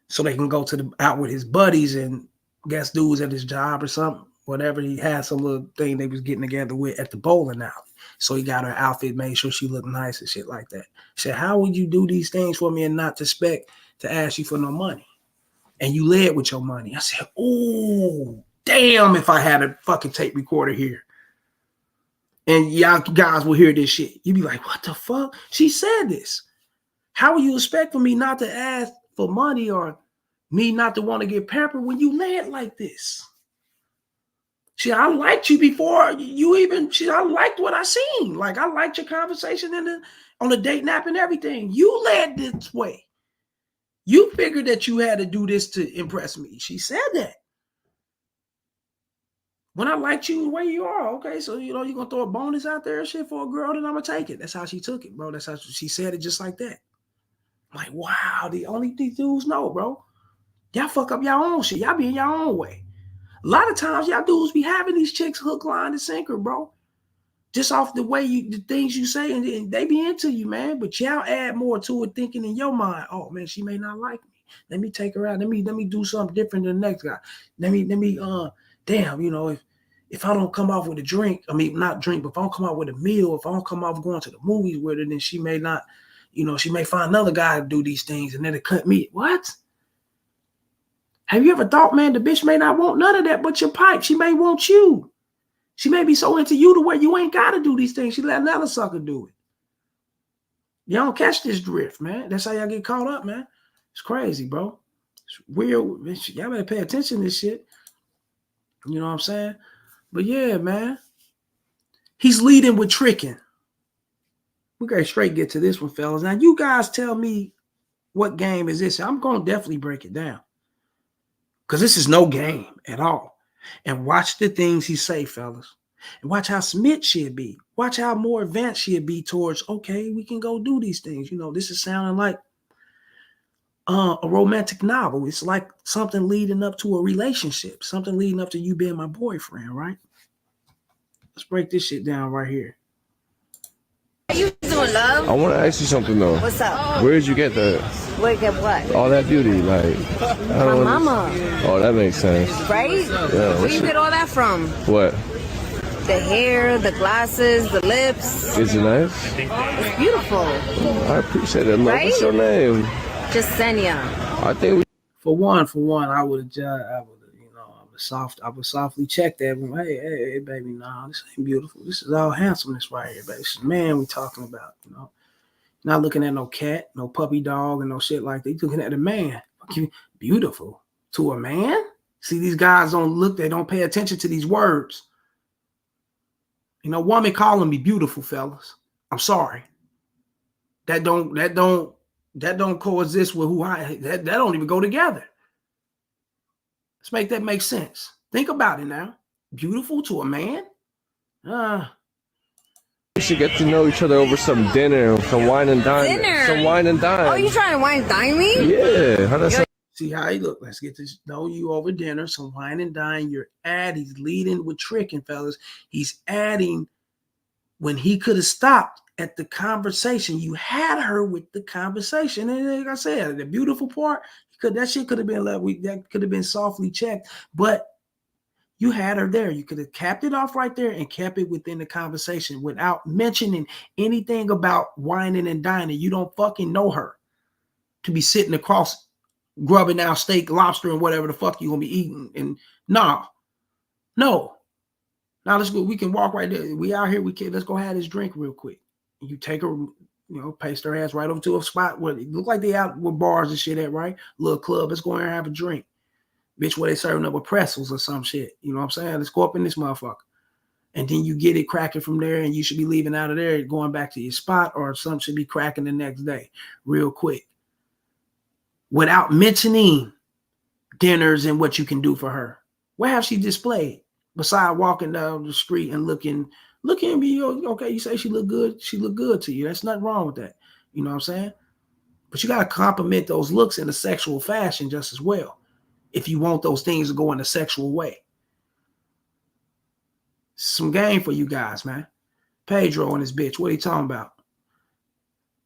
so they can go out with his buddies and guess dudes at his job or something, whatever. He had some little thing they was getting together with at the bowling alley. So he got her outfit, made sure she looked nice and shit like that. He said, how would you do these things for me and not expect to ask you for no money? And you led with your money. I said, oh, damn, if I had a fucking tape recorder here. And y'all guys will hear this shit. You'd be like, what the fuck? She said this. How would you expect for me not to ask for money or me not to want to get pampered when you led like this? See, I liked you before you even, I liked what I seen. Like, I liked your conversation on the date nap and everything. You led this way. You figured that you had to do this to impress me. She said that. When I liked you the way you are, okay, so, you know, you're going to throw a bonus out there and shit for a girl, then I'm going to take it. That's how she took it, bro. That's how she said it just like that. I'm like, wow, these dudes know, bro. Y'all fuck up y'all own shit. Y'all be in y'all own way. A lot of times y'all dudes be having these chicks hook, line, and sinker, bro. Just off the way the things you say, and they be into you, man. But y'all add more to it, thinking in your mind, oh man, she may not like me. Let me take her out. Let me do something different than the next guy. Let me damn, you know, if I don't come off with a drink, I mean not drink, but if I don't come out with a meal, if I don't come off going to the movies with her, then she may not, you know, she may find another guy to do these things and then it cut me. What? Have you ever thought, man, the bitch may not want none of that but your pipe? She may want you. She may be so into you to where you ain't got to do these things. She let another sucker do it. Y'all don't catch this drift, man. That's how y'all get caught up, man. It's crazy, bro. It's weird. Y'all better pay attention to this shit. You know what I'm saying? But yeah, man. He's leading with tricking. We gotta straight get to this one, fellas. Now, you guys tell me what game is this? I'm going to definitely break it down. Because this is no game at all. And watch the things he say, fellas. And watch how Smith should be. Watch how more advanced she'd be towards, okay, we can go do these things. You know, this is sounding like a romantic novel. It's like something leading up to a relationship. Something leading up to you being my boyfriend, right? Let's break this shit down right here. How you doing, love? I want to ask you something, though. What's up? Where did you get that? Where get what? All that beauty, like... My mama. Oh, that makes sense. Right? Yeah. Where you get all that from? What? The hair, the glasses, the lips. Is it nice? It's beautiful. I appreciate it. Right? What's your name? Jasenia. I think we... For one, I would have, you know, I would softly check that. Hey, baby, nah, this ain't beautiful. This is all handsomeness right here, baby. This is man we talking about, you know. Not looking at no cat, no puppy dog, and no shit like that. You looking at a man. Beautiful. To a man? See, these guys don't look, they don't pay attention to these words. You know, woman calling me beautiful, fellas. I'm sorry. That don't coexist with who that don't even go together. Let's make that make sense. Think about it now. Beautiful to a man? We should get to know each other over some dinner, some wine and dine. Dinner? Some wine and dine. Oh, you trying to wine and dine me? Yeah. How does that See how he look. Let's get to know you over dinner, some wine and dine. He's leading with tricking, fellas. He's adding when he could have stopped at the conversation. You had her with the conversation. And like I said, the beautiful part, that shit could have been that could have been softly checked, but you had her there. You could have capped it off right there and kept it within the conversation without mentioning anything about whining and dining. You don't fucking know her to be sitting across grubbing out steak, lobster, and whatever the fuck you gonna be eating. And no. Now let's go. We can walk right there. We out here. Let's go have this drink real quick. You take her, paste her ass right over to a spot where it look like they out with bars and shit at, right? Little club. Let's go in there and have a drink. Bitch, where they serving up with pretzels or some shit. You know what I'm saying? Let's go up in this motherfucker. And then you get it cracking from there, and you should be leaving out of there, going back to your spot, or something should be cracking the next day real quick. Without mentioning dinners and what you can do for her. What have she displayed? Besides walking down the street and looking at me, okay, you say she look good to you. That's nothing wrong with that. You know what I'm saying? But you got to compliment those looks in a sexual fashion just as well, if you want those things to go in a sexual way. Some game for you guys, man. Pedro and his bitch, what are you talking about?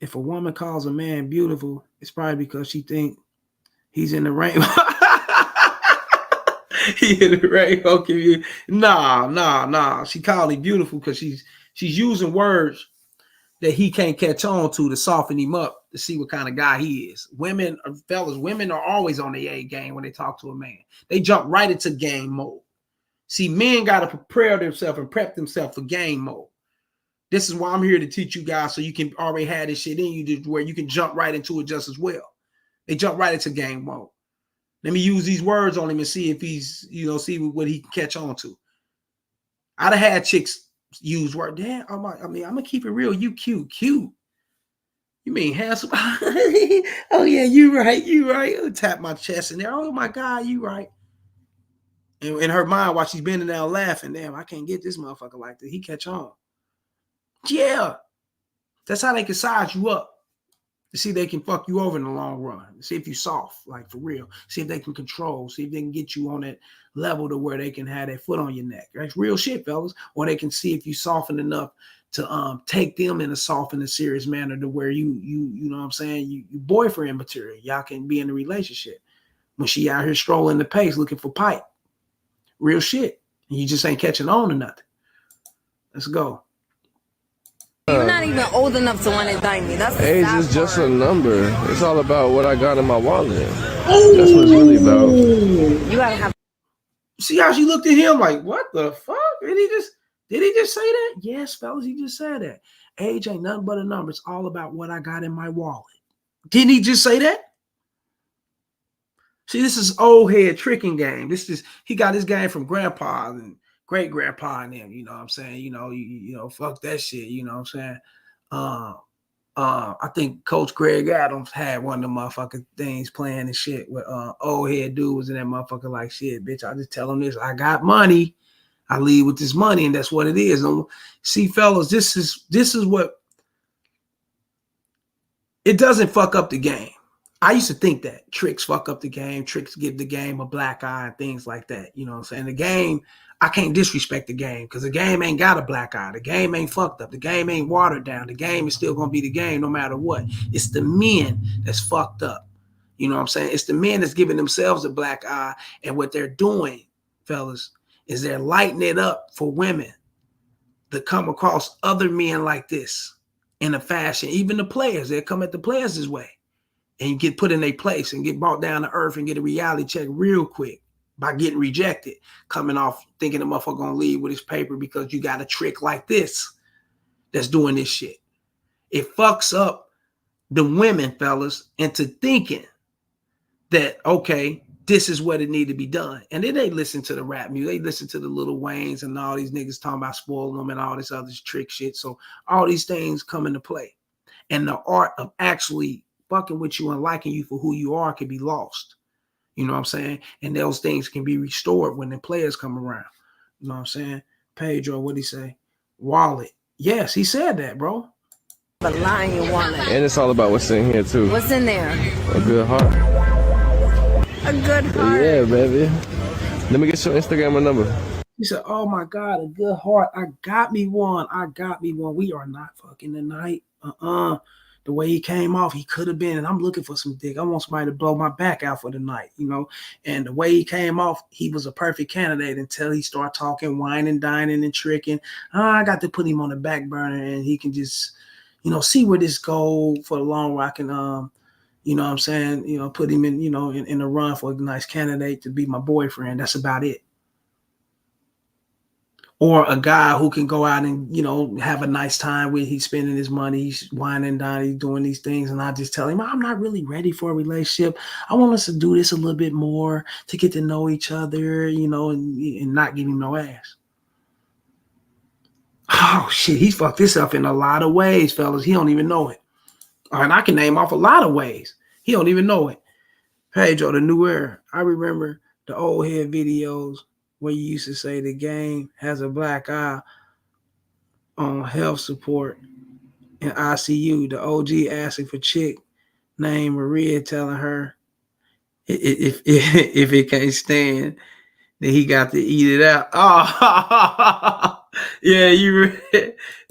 If a woman calls a man beautiful, it's probably because she think he's in the rainbow. He in the rainbow community. Nah. She called him beautiful because she's using words that he can't catch on to soften him up, to see what kind of guy he is. Women are always on the A game when they talk to a man. They jump right into game mode. See, men got to prepare themselves and prep themselves for game mode. This is why I'm here to teach you guys, so you can already have this shit in you where you can jump right into it just as well. They jump right into game mode. Let me use these words on him and see if he's, see what he can catch on to. I'd have had chicks use word. Damn, I'm gonna keep it real. You cute. You mean handsome? Oh yeah, you right. I'll tap my chest in there. Oh my God, you right. And in her mind, while she's bending down laughing, damn, I can't get this motherfucker like that. He catch on. Yeah, that's how they can size you up. To see if they can fuck you over in the long run. See if you soft, like for real. See if they can control. See if they can get you on that level to where they can have their foot on your neck. That's real shit, fellas. Or they can see if you soften enough to take them in a soft and a serious manner to where you know what I'm saying, you boyfriend material. Y'all can be in a relationship. When she out here strolling the pace looking for pipe. Real shit. And you just ain't catching on or nothing. Let's go. You're not even old enough to want to dine me. That's the age sad is just part. a number. It's all about what I got in my wallet. That's what it's really about. You gotta have. See how she looked at him like, what the fuck? Did he just say that? Yes, fellas, he just said that. Age ain't nothing but a number. It's all about what I got in my wallet. Didn't he just say that? See, this is old head tricking game. He got his game from grandpa and great grandpa and them, you know what I'm saying? You fuck that shit, you know what I'm saying? I think Coach Greg Adams had one of the motherfucking things playing and shit with old head dude was in that motherfucker like, shit, bitch, I just tell him this. I got money. I leave with this money, and that's what it is. And see, fellas, this is what it doesn't fuck up the game. I used to think that tricks fuck up the game, tricks give the game a black eye and things like that. You know what I'm saying? The game, I can't disrespect the game because the game ain't got a black eye. The game ain't fucked up. The game ain't watered down. The game is still going to be the game no matter what. It's the men that's fucked up. You know what I'm saying? It's the men that's giving themselves a black eye. And what they're doing, fellas, is they're lighting it up for women to come across other men like this in a fashion. Even the players, they'll come at the players this way. And get put in their place and get brought down to earth and get a reality check real quick by getting rejected, coming off thinking the motherfucker gonna leave with his paper because you got a trick like this that's doing this shit. It fucks up the women, fellas, into thinking that, okay, this is what it need to be done. And then they listen to the rap music. They listen to the Lil Waynes and all these niggas talking about spoiling them and all this other trick shit. So all these things come into play. And the art of actually fucking with you and liking you for who you are can be lost. You know what I'm saying? And those things can be restored when the players come around. You know what I'm saying? Pedro, what'd he say? Wallet. Yes, he said that, bro. The line you want it. And it's all about what's in here too. What's in there? A good heart. A good heart. Yeah, baby. Let me get your Instagram number. He said, oh my God, a good heart. I got me one. I got me one. We are not fucking tonight. The way he came off, he could have been, and I'm looking for some dick. I want somebody to blow my back out for the night, you know? And the way he came off, he was a perfect candidate until he started talking, whining, dining, and tricking. I got to put him on the back burner, and he can just, you know, see where this go for the long run. I can, you know what I'm saying, you know, put him in, you know, in a run for a nice candidate to be my boyfriend. That's about it. Or a guy who can go out and, you know, have a nice time with, he's spending his money, he's whining down, he's doing these things. And I just tell him, I'm not really ready for a relationship. I want us to do this a little bit more to get to know each other, you know, and not give him no ass. Oh, shit, he's fucked this up in a lot of ways, fellas. He don't even know it. And I can name off a lot of ways. He don't even know it. Pedro, the new era. I remember the old head videos where you used to say the game has a black eye on health support in ICU. The OG asking for chick named Maria, telling her if it can't stand, then he got to eat it out. Oh, yeah,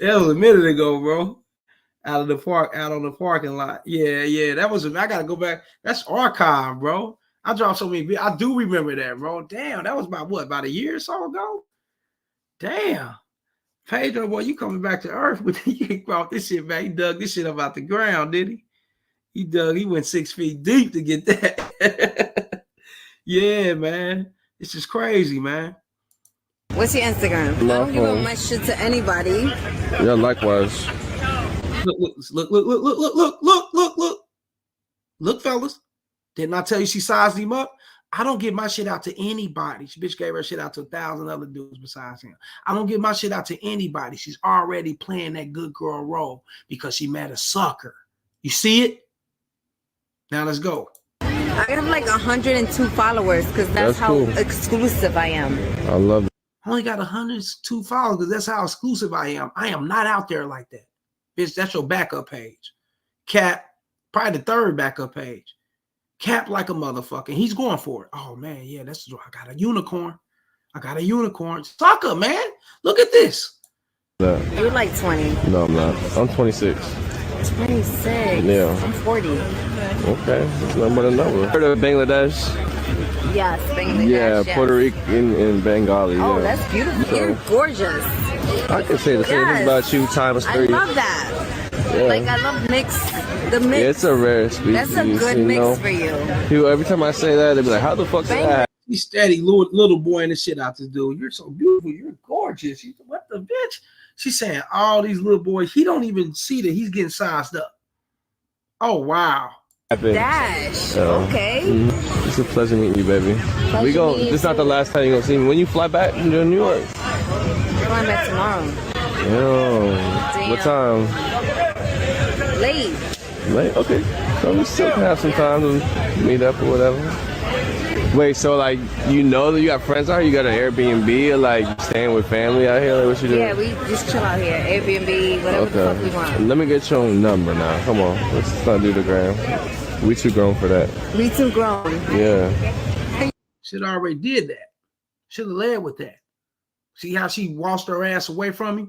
that was a minute ago, bro. Out of the park, out on the parking lot. Yeah, that was. I gotta go back. That's archive, bro. I dropped so many. I do remember that, bro. Damn, that was about a year or so ago. Damn, Pedro, boy, you coming back to earth with you brought this shit back. He dug this shit up out the ground, did he? He went 6 feet deep to get that. Yeah, man, this is crazy, man. What's your Instagram? I don't give up my shit to anybody. Yeah, likewise. Look, fellas. Didn't I tell you she sized him up? I don't give my shit out to anybody. She bitch gave her shit out to 1,000 other dudes besides him. I don't give my shit out to anybody. She's already playing that good girl role because she met a sucker. You see it? Now let's go. I have like 102 followers because that's how cool. Exclusive I am. I love it. I only got 102 followers because that's how exclusive I am. I am not out there like that. Bitch, that's your backup page. Cap, probably the third backup page. Cap like a motherfucker. He's going for it. Oh, man, yeah, I got a unicorn. Sucker, man. Look at this. Yeah. You're like 20. No, I'm not. I'm 26. 26? Yeah. I'm 40. Okay. That's nothing but a number. Heard of Bangladesh? Yes, Bangladesh. Yeah, yes. Puerto Rican and Bengali. Oh, yeah. that's beautiful. So, you're gorgeous. I can say the same thing about you times 3. I love that. Yeah. Like, I love the mix. Yeah, it's a rare species. That's a good mix for you. People, every time I say that, they be like, how the fuck is that? He's steady little boy in the shit out this dude. You're so beautiful. You're gorgeous. What the bitch? She's saying all these little boys. He don't even see that he's getting sized up. Oh, wow. Dash. Okay. Mm-hmm. It's a pleasure meeting you, baby. This is not the last time you're going to see me. When you fly back to New York? I'm flying back tomorrow. Yo. Damn. What time? Late? Okay. So we still can have some time to meet up or whatever. Wait, so like you know that you got friends out here? You got an Airbnb or like staying with family out here? Like what you doing? Yeah, we just chill out here. Airbnb, whatever the fuck we want. Let me get your number now. Come on. Let's not do the gram. We too grown for that. We too grown. Yeah. Should have already did that. Should have led with that. See how she washed her ass away from me?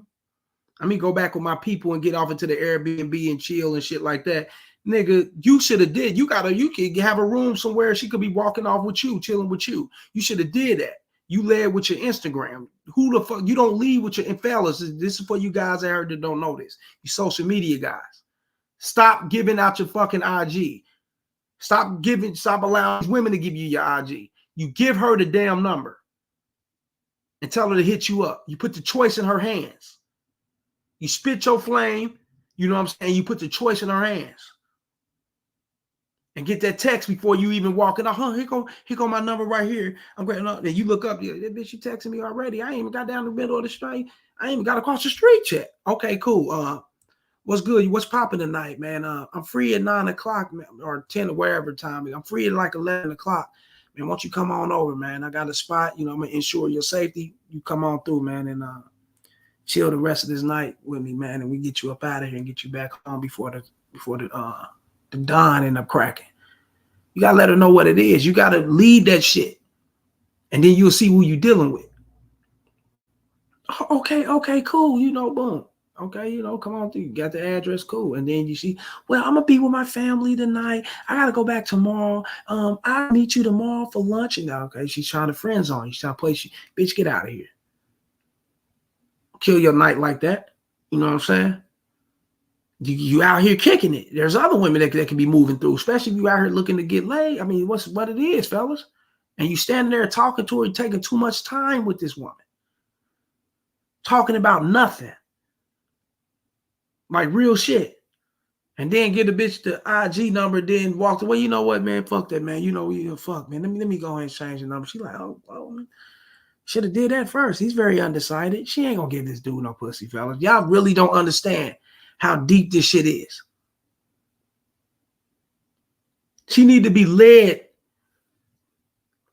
Let me go back with my people and get off into the Airbnb and chill and shit like that. Nigga, you should have did. You could have a room somewhere. She could be walking off with you, chilling with you. You should have did that. You led with your Instagram. Who the fuck? You don't lead with your, and fellas, this is for you guys out here that don't know this. You social media guys. Stop giving out your fucking IG. Stop allowing women to give you your IG. You give her the damn number and tell her to hit you up. You put the choice in her hands. You spit your flame, you know what I'm saying? You put the choice in her hands. and get that text before you even walk in. Oh, here go my number right here. I'm grabbing up. Then you look up, that bitch, you texting me already. I ain't even got down the middle of the street. I ain't even got across the street yet. Okay, cool. What's good? What's popping tonight, man? I'm free at 9 o'clock or 10 or wherever time. I'm free at like 11 o'clock. Man, why don't you come on over, man? I got a spot. You know, I'm gonna ensure your safety. You come on through, man, and chill the rest of this night with me, man, and we get you up out of here and get you back home before the dawn end up cracking. You gotta let her know what it is. You gotta lead that shit, and then you'll see who you're dealing with. Okay, cool. You know, boom. Okay, you know, come on through. You got the address, cool. And then you see, well, I'm gonna be with my family tonight. I gotta go back tomorrow. I'll meet you tomorrow for lunch. And okay, she's trying to friend zone you. She's trying to play you. Bitch, get out of here. Kill your night like that. You know what I'm saying? You out here kicking it. There's other women that can be moving through, especially if you out here looking to get laid. I mean, what it is, fellas. And you standing there talking to her, taking too much time with this woman. Talking about nothing. Like real shit. And then get the bitch the IG number, then walk away. You know what, man? Fuck that, man. You know, fuck, man. Let me go ahead and change the number. She like, oh man. Should have did that first. He's very undecided. She ain't gonna give this dude no pussy, fellas. Y'all really don't understand how deep this shit is. She need to be led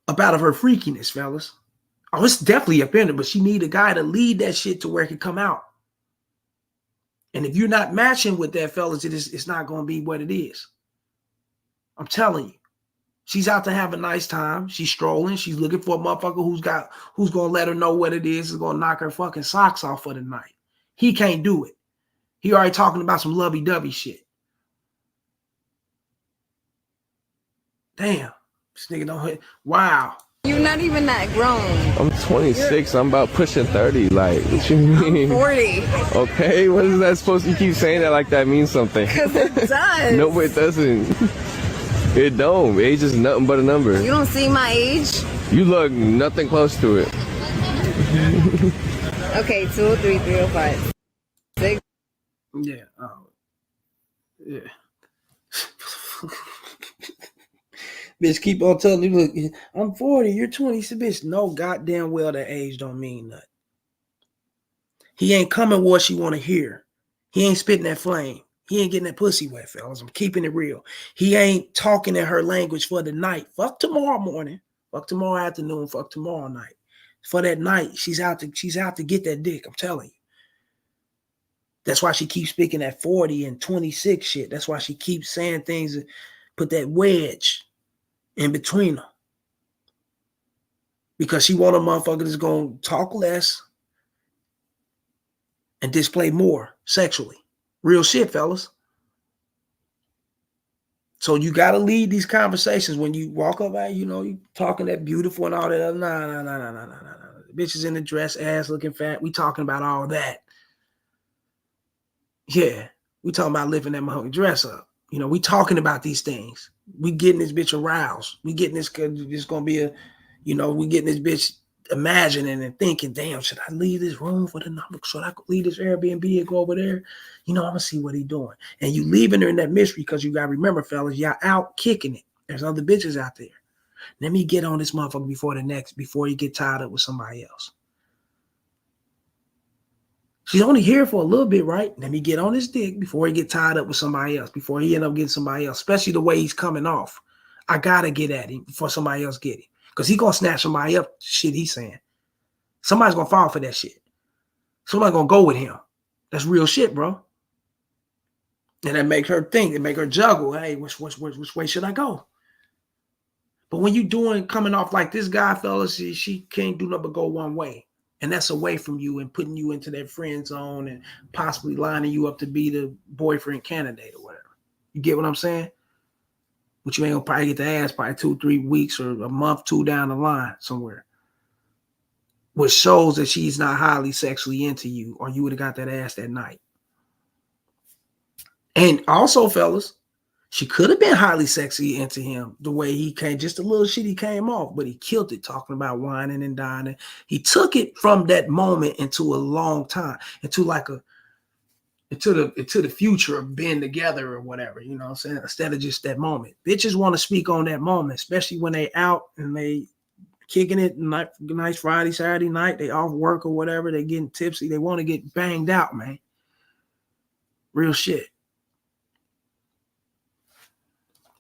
up out of her freakiness, fellas. Oh, it's definitely up in her, but she need a guy to lead that shit to where it can come out. And if you're not matching with that, fellas, it's not going to be what it is. I'm telling you. She's out to have a nice time. She's strolling. She's looking for a motherfucker who's going to let her know what it is going to knock her fucking socks off for the night. He can't do it. He already talking about some lovey-dovey shit. Damn. This nigga don't hit. Wow. You're not even that grown. I'm 26. I'm about pushing 30. Like, what you mean? I'm 40. Okay, what is that supposed to? You keep saying that like that means something. Because it does. No, it doesn't. It don't. Age is nothing but a number. You don't see my age? You look nothing close to it. Okay, 203, 305. 6. Yeah. Yeah. Bitch, keep on telling you, look, I'm 40, you're 20. So, bitch, no goddamn well that age don't mean nothing. He ain't coming what she want to hear. He ain't spitting that flame. He ain't getting that pussy wet, fellas. I'm keeping it real. He ain't talking in her language for the night. Fuck tomorrow morning. Fuck tomorrow afternoon. Fuck tomorrow night. For that night, she's out to get that dick. I'm telling you. That's why she keeps speaking that 40 and 26 shit. That's why she keeps saying things that put that wedge in between them. Because she want a motherfucker that's going to talk less and display more sexually. Real shit, fellas. So you got to lead these conversations when you walk up, you know, you talking that beautiful and all that. No. Bitches in the dress, ass looking fat. We talking about all that. Yeah. We talking about lifting that motherfucking dress up. You know, we talking about these things. We getting this bitch aroused. We getting this going to be a, you know, we getting this bitch imagining and thinking, damn, should I leave this room for the number? Should I leave this Airbnb and go over there? You know, I'm going to see what he doing. And you leaving her in that mystery because you got to remember, fellas, y'all out kicking it. There's other bitches out there. Let me get on this motherfucker before you get tied up with somebody else. She's only here for a little bit, right? Let me get on his dick before he get tied up with somebody else, before he end up getting somebody else, especially the way he's coming off. I got to get at him before somebody else get him. Because he going to snatch somebody up, shit he's saying. Somebody's going to fall for that shit. Somebody's going to go with him. That's real shit, bro. And that makes her think. It make her juggle. Hey, which way should I go? But when you coming off like this guy, fellas, she can't do nothing but go one way. And that's away from you and putting you into that friend zone and possibly lining you up to be the boyfriend candidate or whatever. You get what I'm saying? But you ain't gonna probably get the ass probably 2-3 weeks or a month, 2 down the line somewhere. Which shows that she's not highly sexually into you, or you would have got that ass that night. And also, fellas, she could have been highly sexy into him the way he came, just a little shit he came off, but he killed it talking about whining and dining. He took it from that moment into a long time, into like a into the future of being together or whatever, you know what I'm saying? Instead of just that moment. Bitches want to speak on that moment, especially when they out and they kicking it nice Friday, Saturday night, they off work or whatever, they getting tipsy, they want to get banged out, man. Real shit.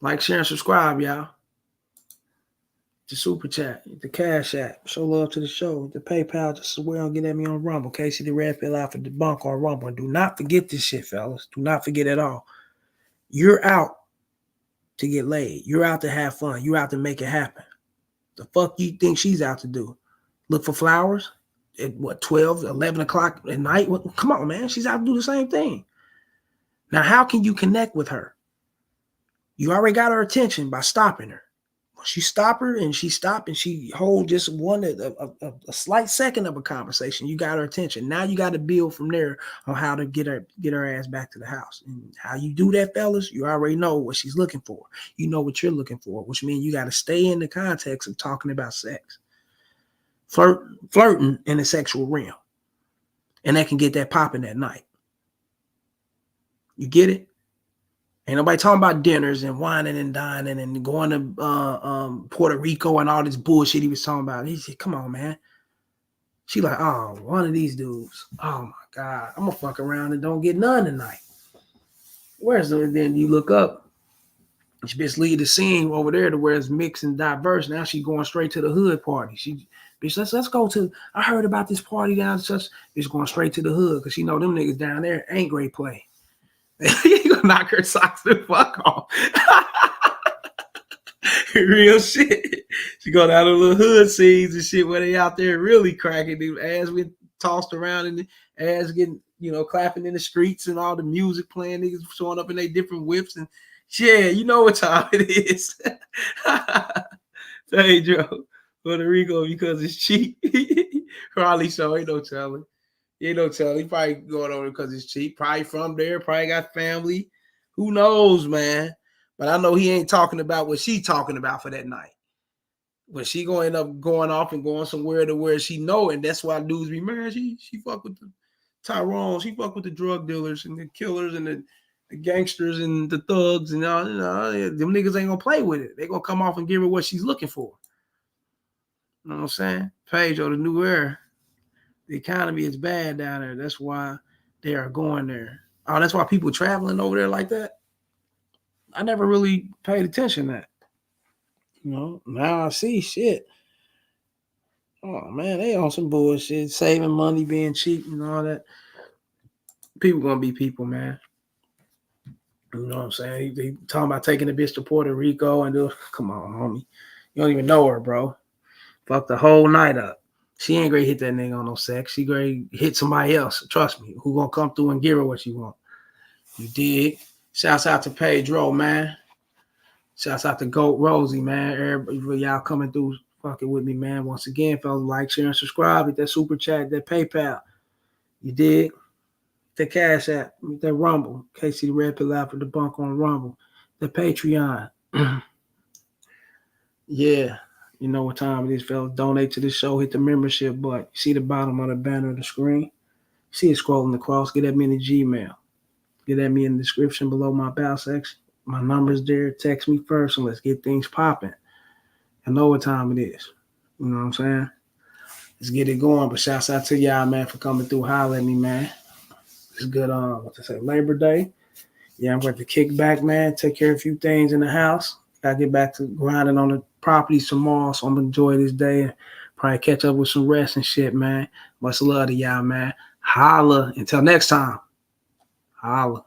Like, share, and subscribe, y'all. The super chat, the cash app, show love to the show, the PayPal, just as well, get at me on Rumble. Casey the Red Pill Alpha Debunk on Rumble. And do not forget this shit, fellas. Do not forget at all. You're out to get laid. You're out to have fun. You're out to make it happen. The fuck you think she's out to do? Look for flowers at what, 12, 11 o'clock at night? Come on, man. She's out to do the same thing. Now, how can you connect with her? You already got her attention by stopping her. Once you stop her and she stop and she hold just a slight second of a conversation, you got her attention. Now you got to build from there on how to get her ass back to the house. And how you do that, fellas, you already know what she's looking for. You know what you're looking for, which means you got to stay in the context of talking about sex. Flirting in the sexual realm. And that can get that popping that night. You get it? Ain't nobody talking about dinners and whining and dining and going to Puerto Rico and all this bullshit he was talking about. He said, come on, man. She like, oh, one of these dudes. Oh, my God. I'm going to fuck around and don't get none tonight. Where's the, then you look up. She bitch leave the scene over there to where it's mixed and diverse. Now she going straight to the hood party. She, bitch, let's go to, I heard about this party down such. Bitch going straight to the hood because she know them niggas down there ain't great play. You gonna knock her socks the fuck off. Real shit. She go down to the little hood scenes and shit where they out there really cracking. The ass get tossed around and the ass getting, clapping in the streets and all the music playing, niggas showing up in their different whips and yeah, you know what time it is. Pedro, Puerto Rico because it's cheap. Probably so, ain't no telling. Ain't no telling. He probably going over because it's cheap. Probably from there. Probably got family. Who knows, man? But I know he ain't talking about what she talking about for that night. But she gonna end up going off and going somewhere to where she know, and that's why dudes be man. She fuck with the Tyrone. She fuck with the drug dealers and the killers and the gangsters and the thugs and all. Them niggas ain't gonna play with it. They gonna come off and give her what she's looking for. You know what I'm saying? Pedro, the new era. The economy is bad down there. That's why they are going there. Oh, that's why people traveling over there like that. I never really paid attention to that. Now I see shit. Oh, man, they on some bullshit. Saving money, being cheap and all that. People gonna be people, man. You know what I'm saying? They talking about taking the bitch to Puerto Rico and do. Come on, homie. You don't even know her, bro. Fuck the whole night up. She ain't gonna hit that nigga on no sex. She gonna hit somebody else. Trust me. Who gonna come through and give her what she want? You dig? Shouts out to Pedro, man. Shouts out to Goat Rosie, man. Everybody, y'all coming through fucking with me, man. Once again, fellas, like, share, and subscribe. Hit that super chat, that PayPal. You dig? The Cash App, that Rumble. Casey the Red Pill Alpha Debunk on Rumble. The Patreon. Yeah. You know what time it is, fellas. Donate to the show. Hit the membership button. See the bottom of the banner of the screen. See it scrolling across. Get at me in the Gmail. Get at me in the description below my bow section. My number's there. Text me first and let's get things popping. I know what time it is. You know what I'm saying? Let's get it going. But shouts out to y'all, man, for coming through. Holler at me, man. It's good Labor Day. Yeah, I'm going to kick back, man. Take care of a few things in the house. Gotta get back to grinding on the property tomorrow, so I'm gonna enjoy this day and probably catch up with some rest and shit, man. Much love to y'all, man. Holla. Until next time. Holla.